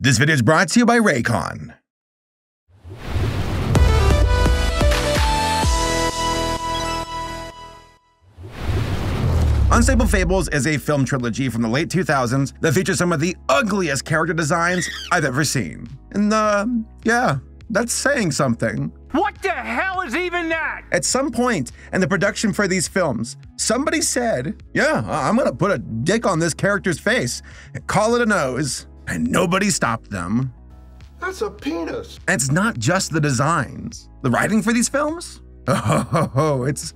This video is brought to you by Raycon. Unstable Fables is a film trilogy from the late 2000s that features some of the ugliest character designs I've ever seen. And yeah, that's saying something. What the hell is even that? At some point in the production for these films, somebody said, yeah, I'm gonna put a dick on this character's face and call it a nose, and nobody stopped them. That's a penis. And it's not just the designs. The writing for these films? Oh, it's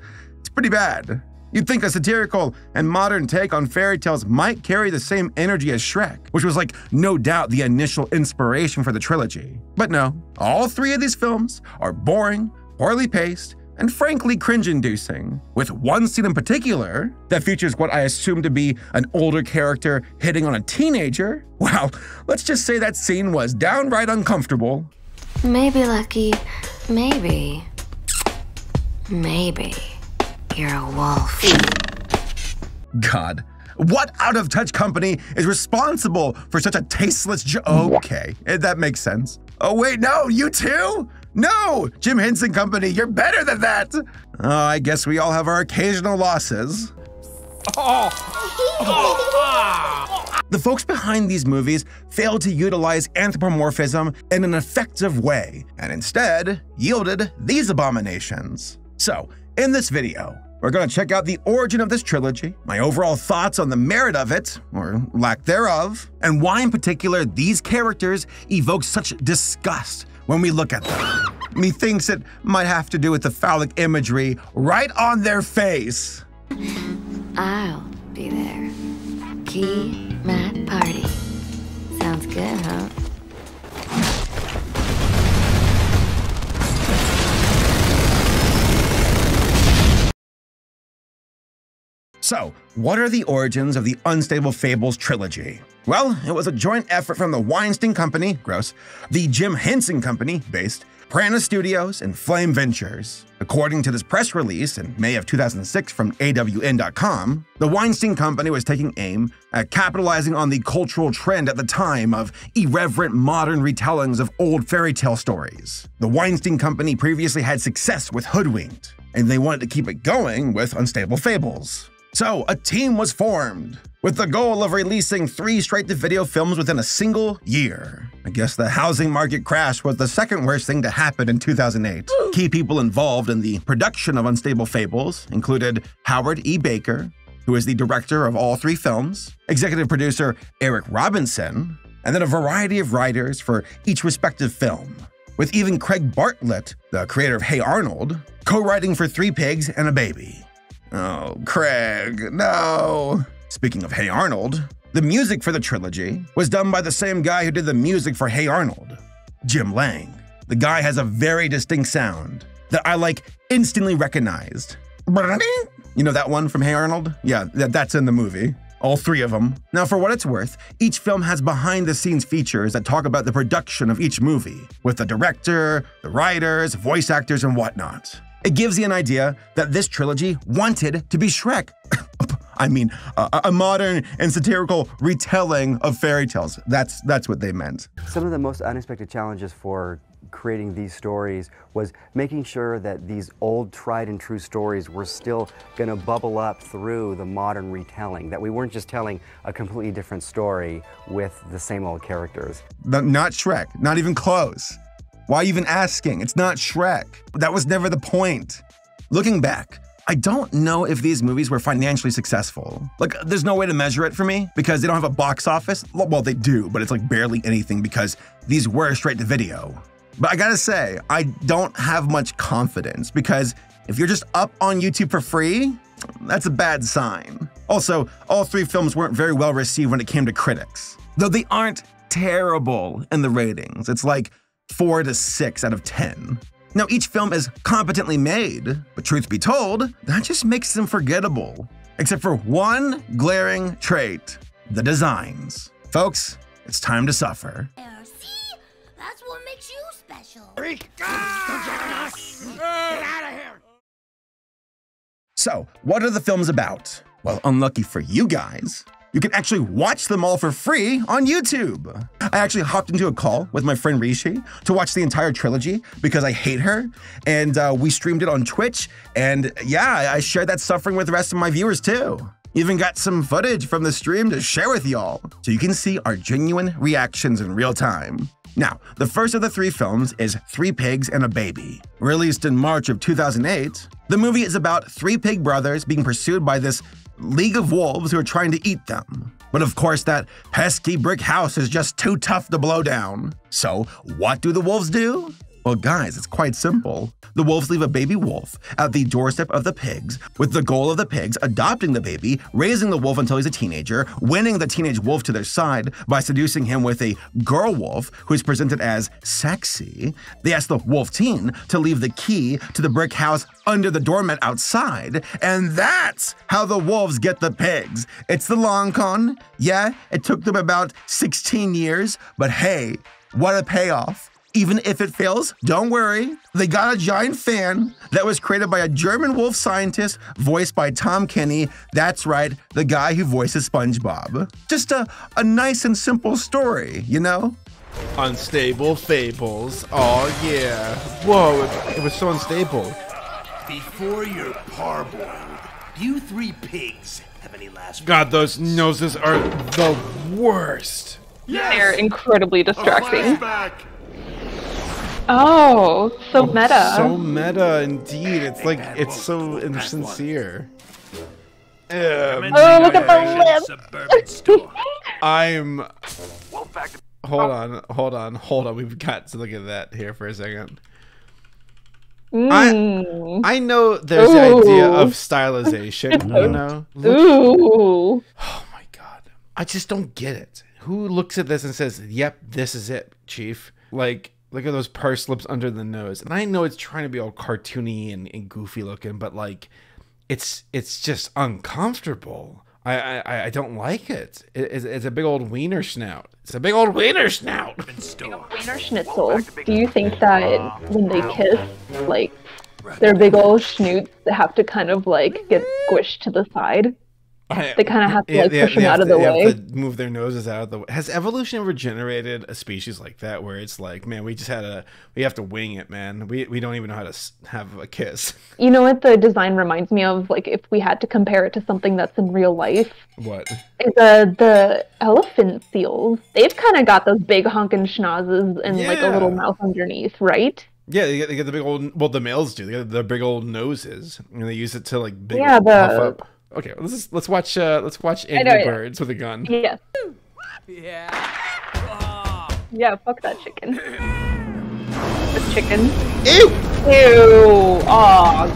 pretty bad. You'd think a satirical and modern take on fairy tales might carry the same energy as Shrek, which was like no doubt the initial inspiration for the trilogy. But no, all three of these films are boring, poorly paced, and frankly cringe-inducing, with one scene in particular that features what I assume to be an older character hitting on a teenager. Well, let's just say that scene was downright uncomfortable. Maybe, Lucky, maybe you're a wolf. God, what out-of-touch company is responsible for such a tasteless Okay, that makes sense. Oh wait, no, you too? No, Jim Henson Company, you're better than that. Oh, I guess we all have our occasional losses. The folks behind these movies failed to utilize anthropomorphism in an effective way, and instead yielded these abominations. So, in this video, we're going to check out the origin of this trilogy, my overall thoughts on the merit of it, or lack thereof, and why in particular these characters evoke such disgust when we look at them. Methinks it might have to do with the phallic imagery right on their face. I'll be there. Key, mat, party. Sounds good, huh? So, what are the origins of the Unstable Fables trilogy? Well, it was a joint effort from the Weinstein Company, gross, the Jim Henson Company, based, Piranha Studios, and Flame Ventures. According to this press release in May of 2006 from AWN.com, the Weinstein Company was taking aim at capitalizing on the cultural trend at the time of irreverent modern retellings of old fairy tale stories. The Weinstein Company previously had success with Hoodwinked, and they wanted to keep it going with Unstable Fables. So, a team was formed, with the goal of releasing 3 straight-to-video films within a single year. I guess the housing market crash was the second worst thing to happen in 2008. Key people involved in the production of Unstable Fables included Howard E. Baker, who is the director of all 3 films, executive producer Eric Robinson, and then a variety of writers for each respective film, with even Craig Bartlett, the creator of Hey Arnold, co-writing for 3 Pigs and a Baby. Oh, Craig, no. Speaking of Hey Arnold, the music for the trilogy was done by the same guy who did the music for Hey Arnold, Jim Lang. The guy has a very distinct sound that I instantly recognized. You know that one from Hey Arnold? Yeah, that's in the movie. All 3 of them. Now, for what it's worth, each film has behind-the-scenes features that talk about the production of each movie, with the director, the writers, voice actors, and whatnot. It gives you an idea that this trilogy wanted to be Shrek. I mean, a modern and satirical retelling of fairy tales. That's what they meant. Some of the most unexpected challenges for creating these stories was making sure that these old tried and true stories were still going to bubble up through the modern retelling, that we weren't just telling a completely different story with the same old characters. Not Shrek, not even close. Why even asking? It's not Shrek. That was never the point. Looking back, I don't know if these movies were financially successful. There's no way to measure it for me because they don't have a box office. Well, they do, but it's barely anything because these were straight to video. But I gotta say, I don't have much confidence because if you're just up on YouTube for free, that's a bad sign. Also, all 3 films weren't very well received when it came to critics. Though they aren't terrible in the ratings. It's 4 to 6 out of 10. Now, each film is competently made, but truth be told, that just makes them forgettable. Except for one glaring trait, the designs. Folks, it's time to suffer. See? That's what makes you special. Get out of here! So, what are the films about? Well, unlucky for you guys, you can actually watch them all for free on YouTube. I actually hopped into a call with my friend Rishi to watch the entire trilogy because I hate her, and we streamed it on Twitch, and yeah, I shared that suffering with the rest of my viewers too. Even got some footage from the stream to share with y'all, so you can see our genuine reactions in real time. Now, the first of the 3 films is 3 Pigs and a Baby. Released in March of 2008, the movie is about 3 pig brothers being pursued by this league of wolves who are trying to eat them. But of course, that pesky brick house is just too tough to blow down. So, what do the wolves do? Well, guys, it's quite simple. The wolves leave a baby wolf at the doorstep of the pigs, with the goal of the pigs adopting the baby, raising the wolf until he's a teenager, winning the teenage wolf to their side by seducing him with a girl wolf who is presented as sexy. They ask the wolf teen to leave the key to the brick house under the doormat outside, and that's how the wolves get the pigs. It's the long con. Yeah, it took them about 16 years, but hey, what a payoff. Even if it fails, don't worry. They got a giant fan that was created by a German wolf scientist voiced by Tom Kenny. That's right, the guy who voices SpongeBob. Just a nice and simple story, you know? Unstable Fables. Oh yeah. Whoa, it was so unstable. Before you're parboiled, you 3 pigs have any last God, those noses are the worst. They're incredibly distracting. Flashback. Oh, so meta. So meta indeed. It's like, it's so insincere. Oh, look at the suburban I'm... Hold on. We've got to look at that here for a second. I know there's the idea of stylization, you know? Ooh. Oh my God. I just don't get it. Who looks at this and says, yep, this is it, Chief? Like, look at those pursed lips under the nose. And I know it's trying to be all cartoony and goofy looking, but like, it's just uncomfortable. I don't like it. It's a big old wiener snout. It's a big old wiener snout. Wiener schnitzel. Do you think that when they kiss, like, their big old schnoots have to kind of like get squished to the side? They kind of have to like push them out of the way. They have to move their noses out of the way. Has evolution ever generated a species like that where it's like, man, we have to wing it, man. We don't even know how to have a kiss. You know what the design reminds me of? Like if we had to compare it to something that's in real life. What? The elephant seals. They've kind of got those big honkin' schnozzes and like a little mouth underneath, right? Yeah, they get the big old. Well, the males do. They get the big old noses, and they use it to like puff up. Okay, let's watch Angry Birds with a gun. Yes. Yeah. Yeah, fuck that chicken. The chicken. Ew! Ew! Aw.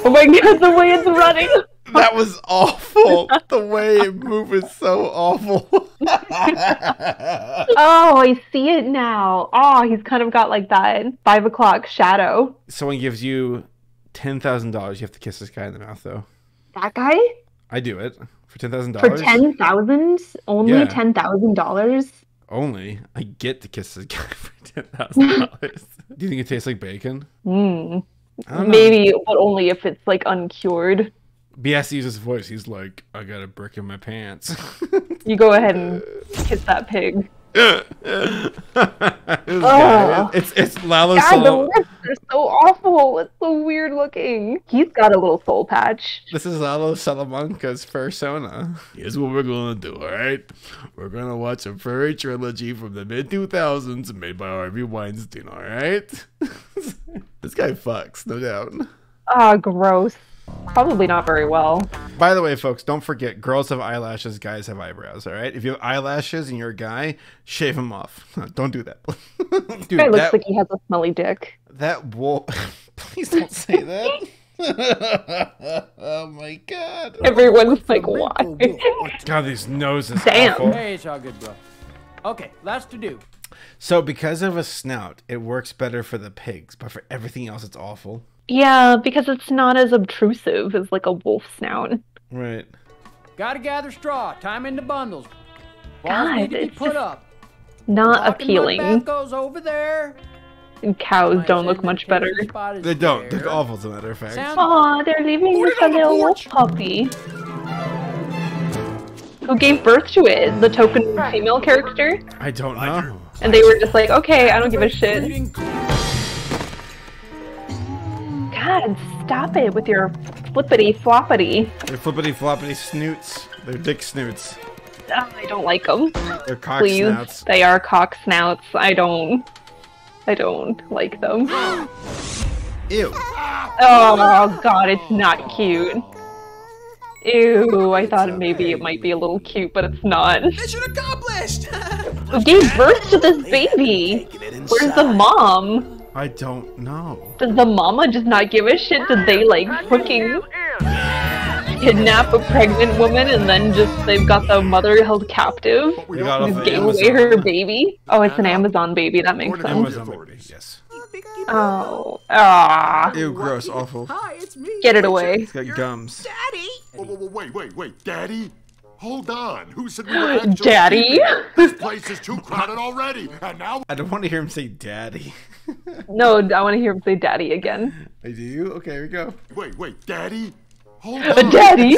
Oh my God, the way it's running! That was awful. The way it moved is so awful. Oh, I see it now. Oh, he's kind of got like that 5 o'clock shadow. Someone gives you $10,000. You have to kiss this guy in the mouth, though. That guy? I do it for $10,000. For 10,000? Only $10,000? Only. I get to kiss this guy for $10,000. Do you think it tastes like bacon? Maybe, but only if it's like uncured. BS uses his voice. He's like, I got a brick in my pants. You go ahead and kiss that pig. It's Lalo God, Solo. the lips are so awful. It's so weird looking. He's got a little soul patch. This is Lalo Salamanca's persona. Here's what we're gonna do, alright? We're gonna watch a furry trilogy from the mid-2000s made by Harvey Weinstein, alright? This guy fucks, no doubt. Ah, gross. Probably not very well. By the way, folks, don't forget, girls have eyelashes, guys have eyebrows, all right? If you have eyelashes and you're a guy, shave them off. Don't do that. Dude, Guy looks like he has a smelly dick. That wolf... Please don't say that. Oh my God. Everyone's like, why? God, these noses. Damn. Awful. Hey, it's all good, bro. Okay, lots to do. So because of a snout, it works better for the pigs, but for everything else, it's awful. Yeah, because it's not as obtrusive as like a wolf snout. Right. Gotta gather straw, time into bundles. God, Balls need to be it's put just up. not Walking appealing. mud bath goes over there. And cows don't look much better. They don't. They're awful, as a matter of fact. Aw, they're leaving with a little wolf puppy. Who gave birth to it? The token female character? I don't know. And they were just like, okay, I don't give a shit. God, stop it with your flippity floppity. They're flippity floppity snoots. They're dick snoots. I don't like them. They're cock Please, snouts. they are cock snouts. I don't like them. Ew. Oh god, it's not cute. Ew, I thought maybe it might be a little cute, but it's not. Mission accomplished! Who gave birth to this baby? Where's the mom? I don't know. Does the mama just not give a shit? Did they like fucking kidnap a pregnant woman and then just they've got the mother held captive? We got Just gave away her baby? Oh, it's an Amazon baby, that makes sense. Amazon baby, yes. Oh, ah. Ew, gross, awful. Hi, it's me. Get it away. It's got gums. Daddy! Wait, Daddy? Hold on. Who said we were actually Daddy? This place is too crowded already, and now I don't want to hear him say daddy. No, I want to hear him say daddy again. I do? Okay, here we go. Wait, Daddy? Hold on. Daddy?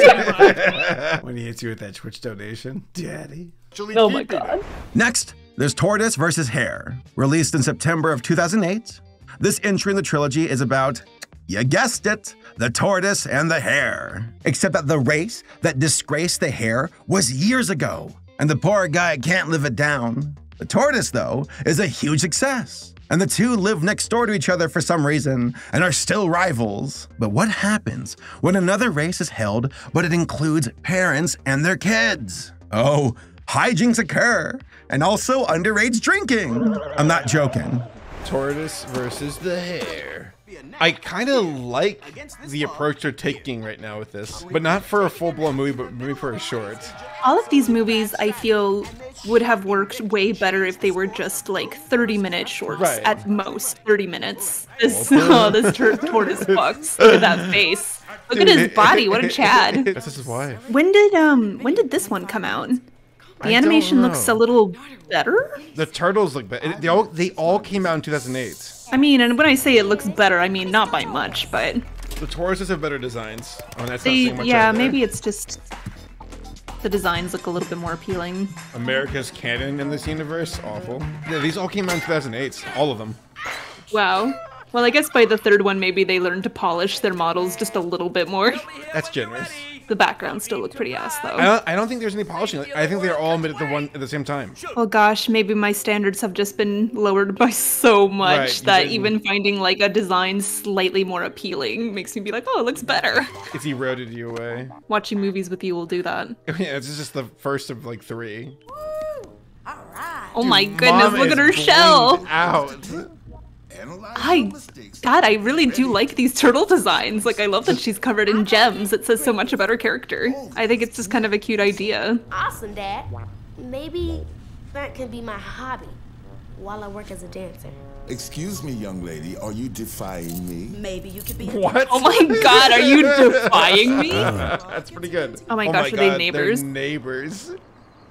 When he hits you with that Twitch donation. Daddy. Oh my god. Next, there's Tortoise versus Hare. Released in September of 2008, this entry in the trilogy is about, you guessed it, the tortoise and the hare. Except that the race that disgraced the hare was years ago, and the poor guy can't live it down. The tortoise, though, is a huge success, and the two live next door to each other for some reason and are still rivals. But what happens when another race is held, but it includes parents and their kids? Oh, hijinks occur, and also underage drinking. I'm not joking. Tortoise versus the hare. I kind of like the approach they're taking right now with this, but not for a full-blown movie, but maybe for a short. All of these movies, I feel, would have worked way better if they were just like 30-minute shorts at most. 30 minutes. This tortoise fucks. Look at that face. Look at his body. What a Chad. That's his wife. When did this one come out? The animation looks a little better. The turtles look better. They all came out in 2008. I mean, and when I say it looks better, I mean not by much, but the tortoises have better designs. Oh, that's not they, saying much yeah, either. maybe it's just the designs look a little bit more appealing. America's canon in this universe, awful. Yeah, these all came out in 2008, all of them. Wow. Well, I guess by the third one, maybe they learned to polish their models just a little bit more. That's generous. The backgrounds still look pretty ass, though. I don't think there's any polishing. I think they're all made at the same time. Oh gosh, maybe my standards have just been lowered by so much that even finding like a design slightly more appealing makes me be like, oh, it looks better. It's eroded you away. Watching movies with you will do that. Yeah, it's just the first of like 3. Oh my goodness, look at her shell. Out. God, I really do like these turtle designs. Like, I love that she's covered in gems. It says so much about her character. I think it's just kind of a cute idea. Awesome, Dad. Maybe that can be my hobby while I work as a dancer. Excuse me, young lady, are you defying me? Maybe you could be. What? Oh my god, are you defying me? That's pretty good. Oh my gosh, are they neighbors? They're neighbors.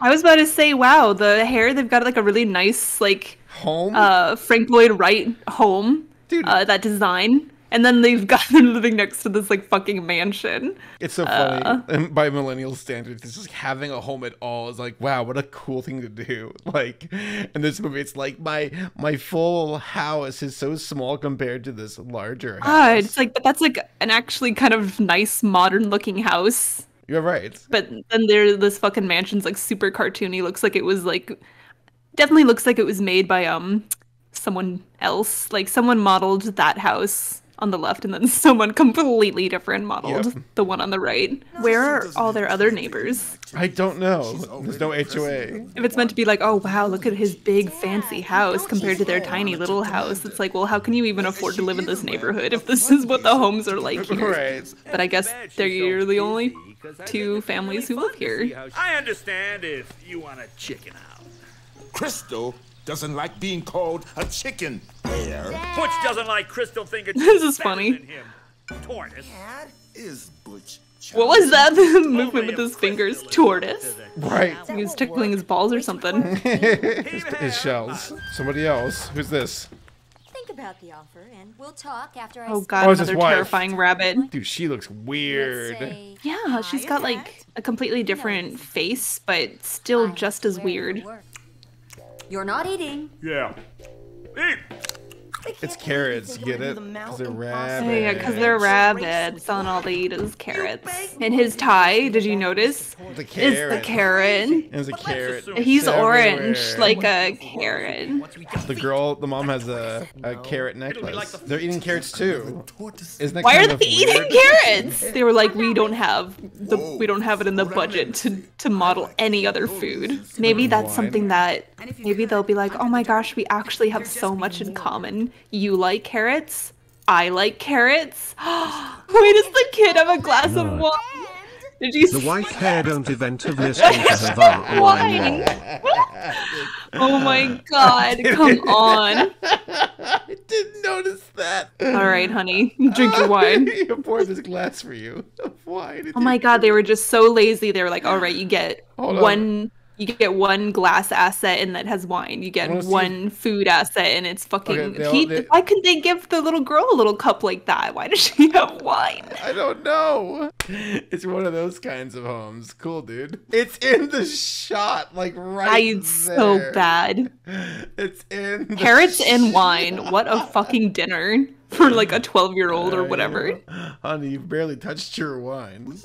I was about to say, wow, the hair, they've got like a really nice, like, home? Frank Lloyd Wright home. Dude. That design. And then they've got them living next to this, like, fucking mansion. It's so funny. And by millennial standards, it's just having a home at all is like, wow, what a cool thing to do. Like, in this movie, it's like, my full house is so small compared to this larger house. It's like, but that's like an actually kind of nice, modern-looking house. You're right. But then this fucking mansion's like super cartoony. Looks like it was like, definitely looks like it was made by someone else. Like someone modeled that house on the left, and then someone completely different modeled the one on the right. Where are all their other neighbors? I don't know. There's no HOA. If it's meant to be like, oh wow, look at his big fancy house compared to their tiny little house, it's like, well, how can you even afford to live in this neighborhood if this is what the homes are like here? Right. But I guess they're the only 2 families who live here. I understand if you want to chicken out. Crystal doesn't like being called a chicken. Butch doesn't like Crystal thinking this is funny. Tortoise. Is Butch. What was that movement with his fingers? Tortoise? Right. He was tickling his balls or something. his shells. Somebody else. Who's this? Think about about the offer, and we'll talk after I. Oh god, another terrifying rabbit. Dude, she looks weird. Yeah, she's got like a completely different face, but still just as weird. You're not eating. Yeah. Eat. It's carrots, get it? Because they're rabbits. Oh, yeah, because they're rabbits, and all they eat is carrots. And his tie, did you notice? The carrot. Is the carrot. It's a carrot. He's orange, everywhere. like a carrot. The mom has a carrot necklace. They're eating carrots too. Isn't that Why kind are of they eating weird? carrots? They were like, we don't have it in the budget to model any other food. Maybe that's something that maybe they'll be like, oh my gosh, we actually have so much in common. You like carrots, I like carrots. Why does the kid have a glass of wine? Did you The white hair don't event of listening to her wine? Oh my god, come on. I didn't notice that. Alright, honey, drink your wine. He poured this glass for you of wine. Oh my god, they were just so lazy. They were like, alright, you get one glass asset and that has wine. You get one food asset and it's fucking... Why couldn't they give the little girl a little cup like that? Why does she have wine? I don't know. It's one of those kinds of homes. Cool, dude. It's in the shot, like right there. So bad. It's in Carrots and wine. What a fucking dinner for like a 12-year-old or whatever. Honey, you've barely touched your wine.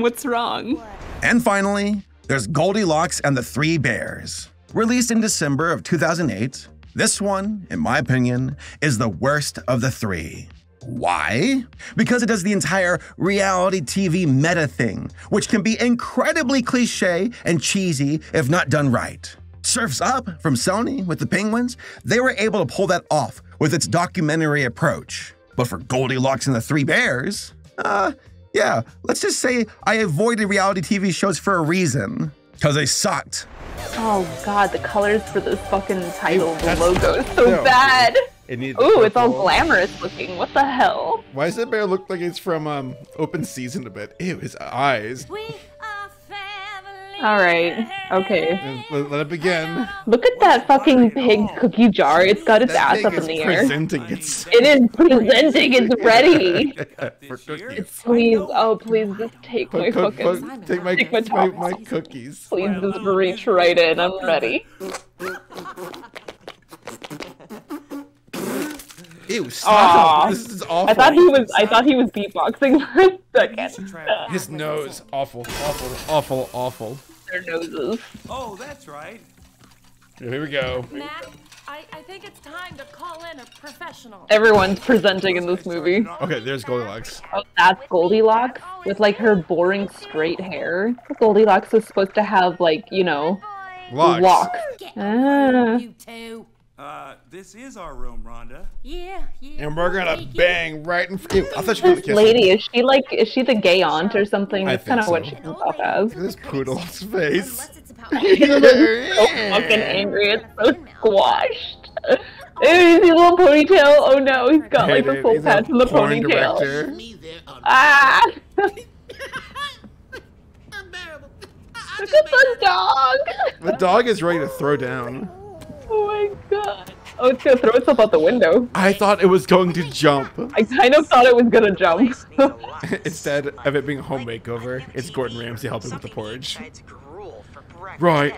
What's wrong? And finally, there's Goldilocks and the Three Bears. Released in December of 2008, this one, in my opinion, is the worst of the three. Why? Because it does the entire reality TV meta thing, which can be incredibly cliche and cheesy if not done right. Surf's Up from Sony with the penguins, they were able to pull that off with its documentary approach. But for Goldilocks and the Three Bears, yeah, let's just say I avoided reality TV shows for a reason. Because they sucked. Oh god, the colors for this fucking title, the logo is so bad. Ooh, it's all glamorous looking. What the hell? Why does that bear look like it's from Open Season a bit? Ew, his eyes. Alright, okay. Let it begin. Look at that fucking pig cookie jar. It's got its ass up in the air. Presenting its... It is presenting. It's ready. For cookies. Please, oh please, just take my fucking... Take my cookies. Please just reach right in. I'm ready. Ew, stop. This is awful. I thought he was beatboxing for a second. His nose, awful, awful, awful, awful. Their noses. Oh, that's right. Here we go. Matt, I think it's time to call in a professional. Everyone's presenting in this movie. Okay, there's Goldilocks. Oh, that's Goldilocks with like her boring straight hair. Goldilocks was supposed to have like, you know, locks. You two. This is our room, Rhonda. Yeah. And we're gonna bang right in front. I thought you were This lady, is she the gay aunt or something? That's kind of what she comes off as. Look at this poodle's face. He's so fucking angry. It's so squashed. Ew, you see a little ponytail? Oh no, he's got like the full patch in the ponytail. Ah! Look at the dog! The dog is ready to throw down. Oh my god. Oh, it's gonna throw itself out the window. I thought it was going to jump. I kind of thought it was gonna jump. Instead of it being a home makeover, it's Gordon Ramsay helping with the porridge. Right.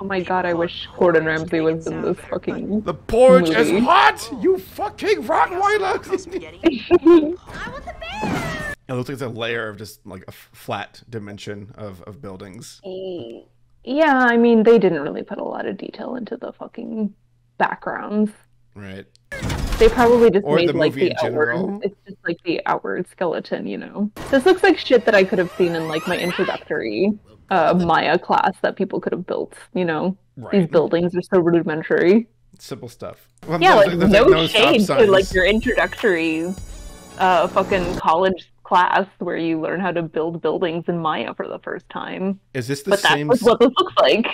Oh my god, I wish Gordon Ramsay was in this fucking The porridge movie. is hot! You fucking Rottweiler! It looks like it's a layer of just like a flat dimension of buildings. Yeah, I mean, they didn't really put a lot of detail into the fucking backgrounds. Right. They probably just Or made the like movie the in general. outward. It's just like the outward skeleton, you know. This looks like shit that I could have seen in like my introductory Maya class that people could have built. You know, these buildings are so rudimentary. Simple stuff. Well, Yeah, there's like no no stop shade to signs. like your introductory fucking college class where you learn how to build buildings in Maya for the first time. Is this the But same? that's what this looks like.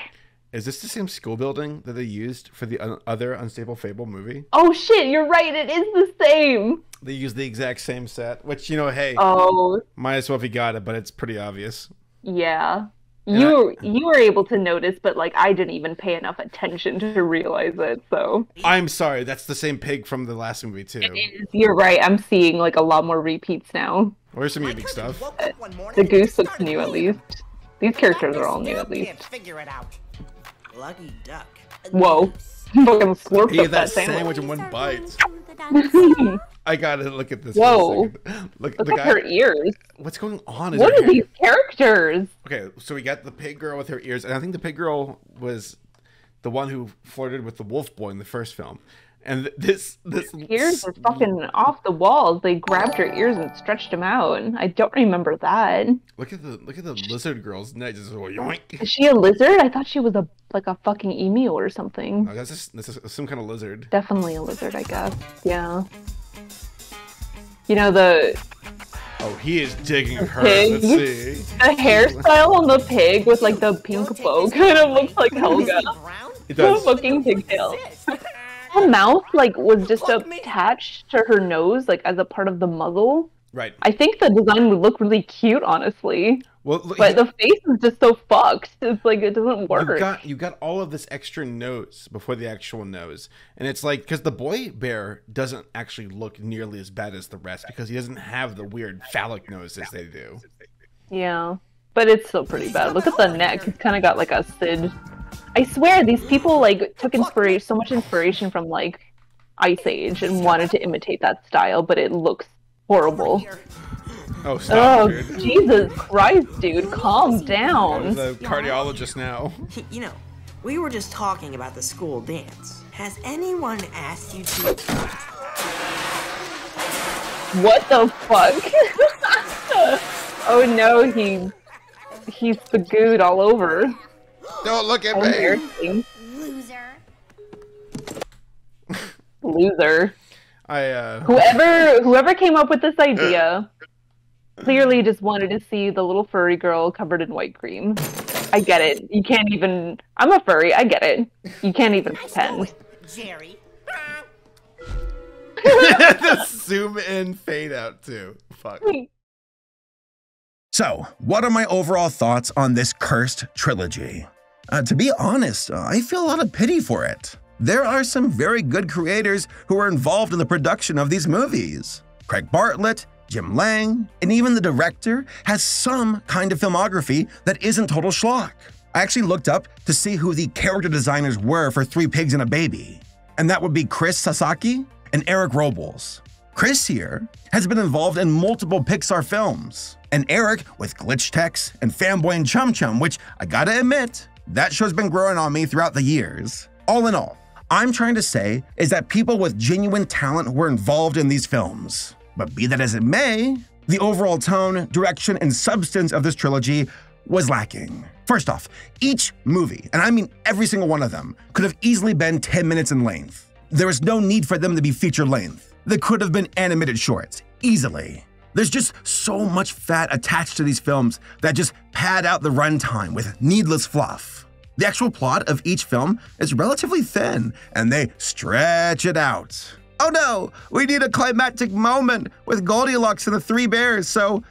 Is this the same school building that they used for the other Unstable Fable movie? Oh shit, you're right, it is the same! They used the exact same set, which, you know, hey, Oh. might as well if you got it, but it's pretty obvious. Yeah. You were able to notice, but like I didn't even pay enough attention to realize it. So I'm sorry, that's the same pig from the last movie too. You're right. I'm seeing like a lot more repeats now. Where's some unique stuff? The goose looks new at least. These characters are all new at least. Figure it out. Lucky duck. Whoa! Fucking slurped Eat up that that sandwich in one bite. I gotta look at this. Whoa! Look at her ears. What's going on? What are these characters? Okay, so we got the pig girl with her ears, and I think the pig girl was the one who flirted with the wolf boy in the first film. And this ears are fucking off the walls. They grabbed her ears and stretched them out. I don't remember that. Look at the lizard girl's neck. Just yoink. Is she a lizard? I thought she was like a fucking emu or something. No, that's some kind of lizard. Definitely a lizard, I guess. Yeah. You know the. Oh, he is digging her. Pig. Let's see. The hairstyle on the pig with like the pink bow kind of looks like Helga. It does. The fucking pigtail. Her mouth like was just attached to her nose, like as a part of the muzzle. Right. I think the design would look really cute, honestly. Well, but the face is just so fucked. It's like it doesn't work. You got all of this extra nose before the actual nose, and it's like because the boy bear doesn't actually look nearly as bad as the rest because he doesn't have the weird phallic nose as they do. Yeah, but it's still pretty bad. Look at the neck. It's kind of got like a Sid. I swear these people like took so much inspiration from like Ice Age and wanted to imitate that style, but it looks horrible. Oh, stop, dude. Jesus Christ, dude, calm down. There's a cardiologist now. You know, we were just talking about the school dance. Has anyone asked you to? What the fuck? Oh no, he's spagooed all over. Don't look at me. Loser. Loser. I Whoever came up with this idea clearly just wanted to see the little furry girl covered in white cream. I get it. You can't even. I'm a furry. I get it. You can't even pretend. Jerry. The zoom in fade out too. Fuck. So, what are my overall thoughts on this cursed trilogy? To be honest, I feel a lot of pity for it. There are some very good creators who are involved in the production of these movies. Craig Bartlett, Jim Lang, and even the director has some kind of filmography that isn't total schlock. I actually looked up to see who the character designers were for Three Pigs and a Baby, and that would be Chris Sasaki and Eric Robles. Chris here has been involved in multiple Pixar films, and Eric with Glitch Techs and Fanboy and Chum Chum, which I gotta admit, that show's been growing on me throughout the years. All in all, I'm trying to say is that people with genuine talent were involved in these films. But be that as it may, the overall tone, direction, and substance of this trilogy was lacking. First off, each movie, and I mean every single one of them, could have easily been 10 minutes in length. There was no need for them to be feature length. They could have been animated shorts, easily. There's just so much fat attached to these films that just pad out the runtime with needless fluff. The actual plot of each film is relatively thin, and they stretch it out. Oh no, we need a climactic moment with Goldilocks and the Three Bears, so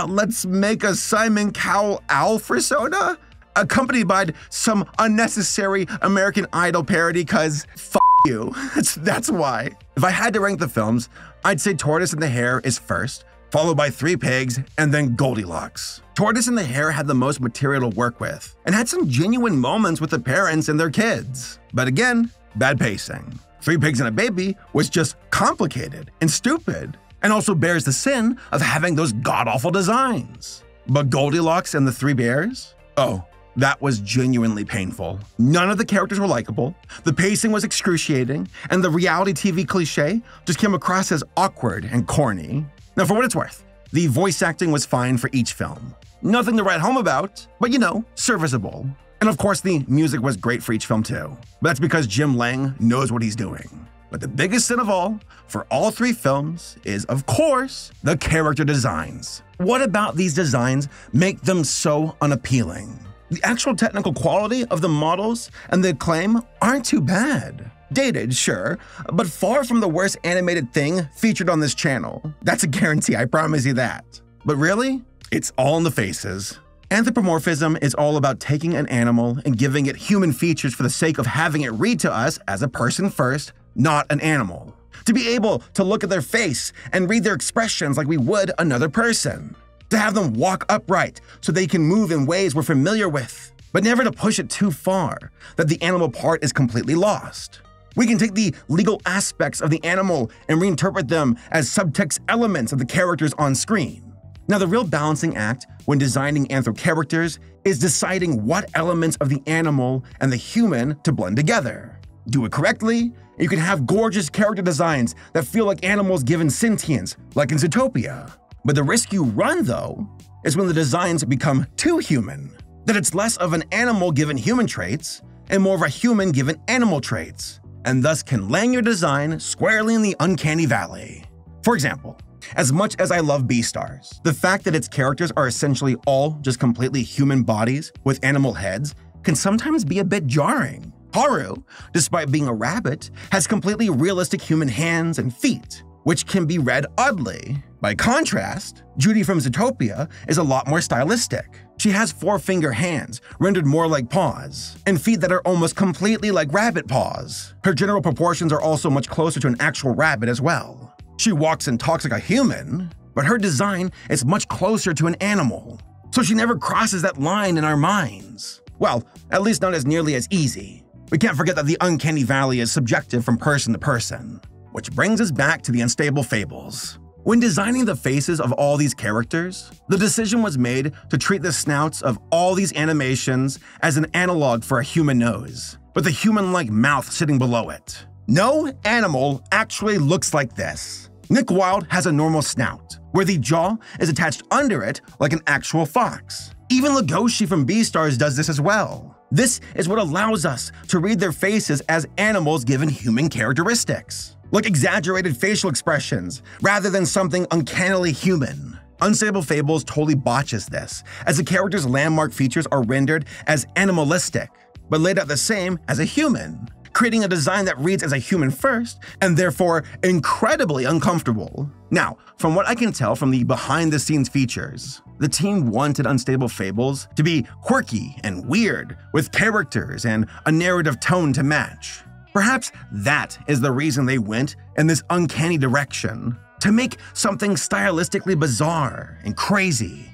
let's make a Simon Cowell owl persona, accompanied by some unnecessary American Idol parody, cause f you. That's why. If I had to rank the films, I'd say Tortoise and the Hare is first, followed by Three Pigs, and then Goldilocks. Tortoise and the Hare had the most material to work with, and had some genuine moments with the parents and their kids. But again, bad pacing. Three Pigs and a Baby was just complicated and stupid, and also bears the sin of having those god-awful designs. But Goldilocks and the Three Bears? Oh, that was genuinely painful. None of the characters were likable, the pacing was excruciating, and the reality TV cliche just came across as awkward and corny. Now, for what it's worth, the voice acting was fine for each film. Nothing to write home about, but you know, serviceable. And of course, the music was great for each film too. But that's because Jim Lang knows what he's doing. But the biggest sin of all, for all three films, is of course, the character designs. What about these designs make them so unappealing? The actual technical quality of the models and the acclaim aren't too bad. Dated, sure, but far from the worst animated thing featured on this channel. That's a guarantee, I promise you that. But really, it's all in the faces. Anthropomorphism is all about taking an animal and giving it human features for the sake of having it read to us as a person first, not an animal. To be able to look at their face and read their expressions like we would another person. To have them walk upright so they can move in ways we're familiar with, but never to push it too far that the animal part is completely lost. We can take the legal aspects of the animal and reinterpret them as subtext elements of the characters on screen. Now, the real balancing act when designing anthro characters is deciding what elements of the animal and the human to blend together. Do it correctly, and you can have gorgeous character designs that feel like animals given sentience, like in Zootopia. But the risk you run, though, is when the designs become too human, that it's less of an animal given human traits and more of a human given animal traits, and thus can land your design squarely in the uncanny valley. For example, as much as I love Beastars, the fact that its characters are essentially all just completely human bodies with animal heads can sometimes be a bit jarring. Haru, despite being a rabbit, has completely realistic human hands and feet, which can be read oddly. By contrast, Judy from Zootopia is a lot more stylistic. She has 4-finger hands, rendered more like paws, and feet that are almost completely like rabbit paws. Her general proportions are also much closer to an actual rabbit as well. She walks and talks like a human, but her design is much closer to an animal, so she never crosses that line in our minds. Well, at least not as nearly as easy. We can't forget that the uncanny valley is subjective from person to person. Which brings us back to the unstable Fables. When designing the faces of all these characters, the decision was made to treat the snouts of all these animations as an analog for a human nose, with a human-like mouth sitting below it. No animal actually looks like this. Nick Wilde has a normal snout, where the jaw is attached under it like an actual fox. Even Legoshi from Beastars does this as well. This is what allows us to read their faces as animals given human characteristics, like exaggerated facial expressions, rather than something uncannily human. Unstable Fables totally botches this, as the character's landmark features are rendered as animalistic, but laid out the same as a human, creating a design that reads as a human first, and therefore incredibly uncomfortable. Now, from what I can tell from the behind-the-scenes features, the team wanted Unstable Fables to be quirky and weird, with characters and a narrative tone to match. Perhaps that is the reason they went in this uncanny direction, to make something stylistically bizarre and crazy.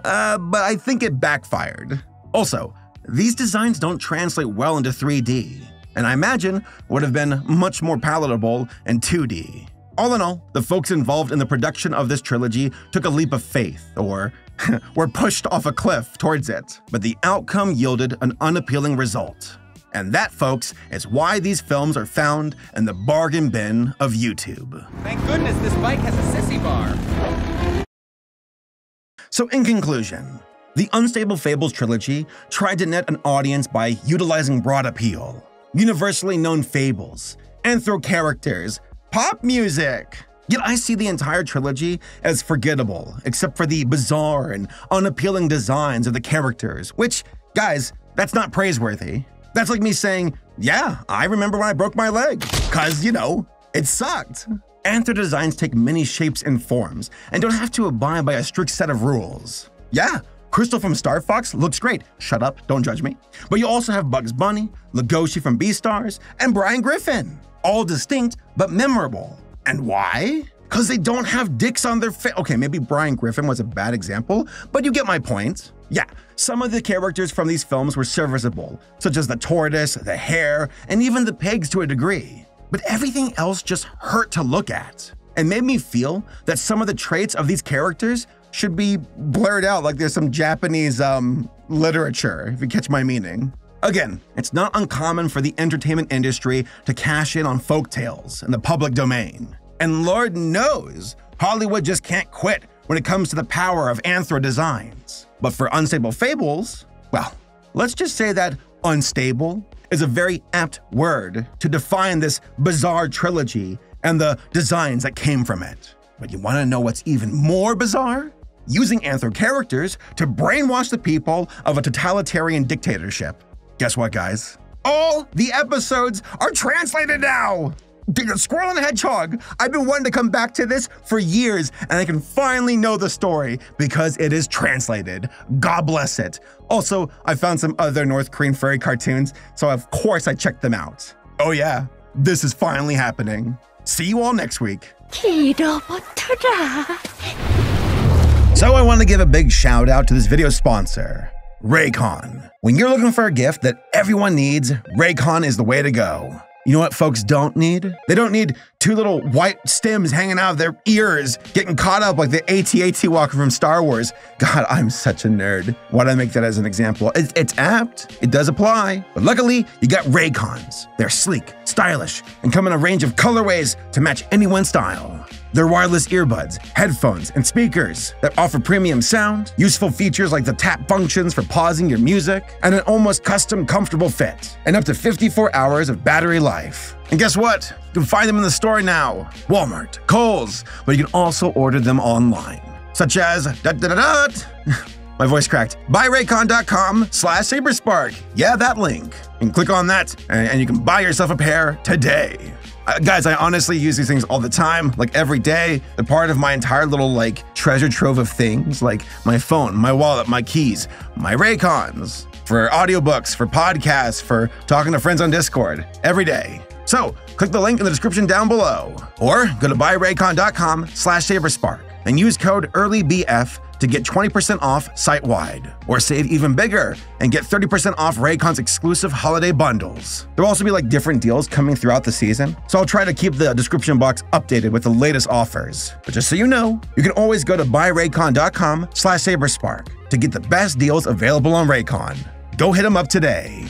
But I think it backfired. Also, these designs don't translate well into 3D, and I imagine would have been much more palatable in 2D. All in all, the folks involved in the production of this trilogy took a leap of faith, or were pushed off a cliff towards it, but the outcome yielded an unappealing result. And that, folks, is why these films are found in the bargain bin of YouTube. Thank goodness this bike has a sissy bar. So in conclusion, the Unstable Fables trilogy tried to net an audience by utilizing broad appeal, universally known fables, anthro characters, pop music. Yet I see the entire trilogy as forgettable, except for the bizarre and unappealing designs of the characters, which, guys, that's not praiseworthy. That's like me saying, yeah, I remember when I broke my leg, cause, you know, it sucked. Anthro designs take many shapes and forms, and don't have to abide by a strict set of rules. Yeah, Crystal from Star Fox looks great, shut up, don't judge me. But you also have Bugs Bunny, Legoshi from Beastars, and Brian Griffin, all distinct but memorable. And why? Cause they don't have dicks on their face. Okay, maybe Brian Griffin was a bad example, but you get my point. Yeah, some of the characters from these films were serviceable, such as the tortoise, the hare, and even the pigs to a degree. But everything else just hurt to look at, and made me feel that some of the traits of these characters should be blurred out like there's some Japanese literature, if you catch my meaning. Again, it's not uncommon for the entertainment industry to cash in on folktales in the public domain. And Lord knows, Hollywood just can't quit when it comes to the power of anthro designs. But for Unstable Fables, well, let's just say that unstable is a very apt word to define this bizarre trilogy and the designs that came from it. But you want to know what's even more bizarre? Using anthro characters to brainwash the people of a totalitarian dictatorship. Guess what, guys? All the episodes are translated now! Squirrel and Hedgehog. I've been wanting to come back to this for years, and I can finally know the story because it is translated. God bless it. Also, I found some other North Korean furry cartoons, so of course I checked them out. Oh yeah, this is finally happening. See you all next week. So I want to give a big shout out to this video sponsor, Raycon. When you're looking for a gift that everyone needs, Raycon is the way to go. You know what folks don't need? They don't need two little white stems hanging out of their ears, getting caught up like the AT-AT walker from Star Wars. God, I'm such a nerd. Why'd I make that as an example? It's apt, it does apply. But luckily, you got Raycons. They're sleek, stylish, and come in a range of colorways to match anyone's style. They're wireless earbuds, headphones, and speakers that offer premium sound, useful features like the tap functions for pausing your music, and an almost custom comfortable fit, and up to 54 hours of battery life. And guess what? You can find them in the store now. Walmart, Kohl's, but you can also order them online, such as my voice cracked. buyraycon.com/Saberspark. Yeah, that link. And click on that, and you can buy yourself a pair today. Guys, I honestly use these things all the time, like every day. They're part of my entire little like treasure trove of things, like my phone, my wallet, my keys, my Raycons, for audiobooks, for podcasts, for talking to friends on Discord, every day. So click the link in the description down below, or go to buyraycon.com/Saberspark and use code EARLYBF to get 20% off site-wide, or save even bigger and get 30% off Raycon's exclusive holiday bundles. There'll also be like different deals coming throughout the season, so I'll try to keep the description box updated with the latest offers. But just so you know, you can always go to buyraycon.com/Saberspark to get the best deals available on Raycon. Go hit them up today.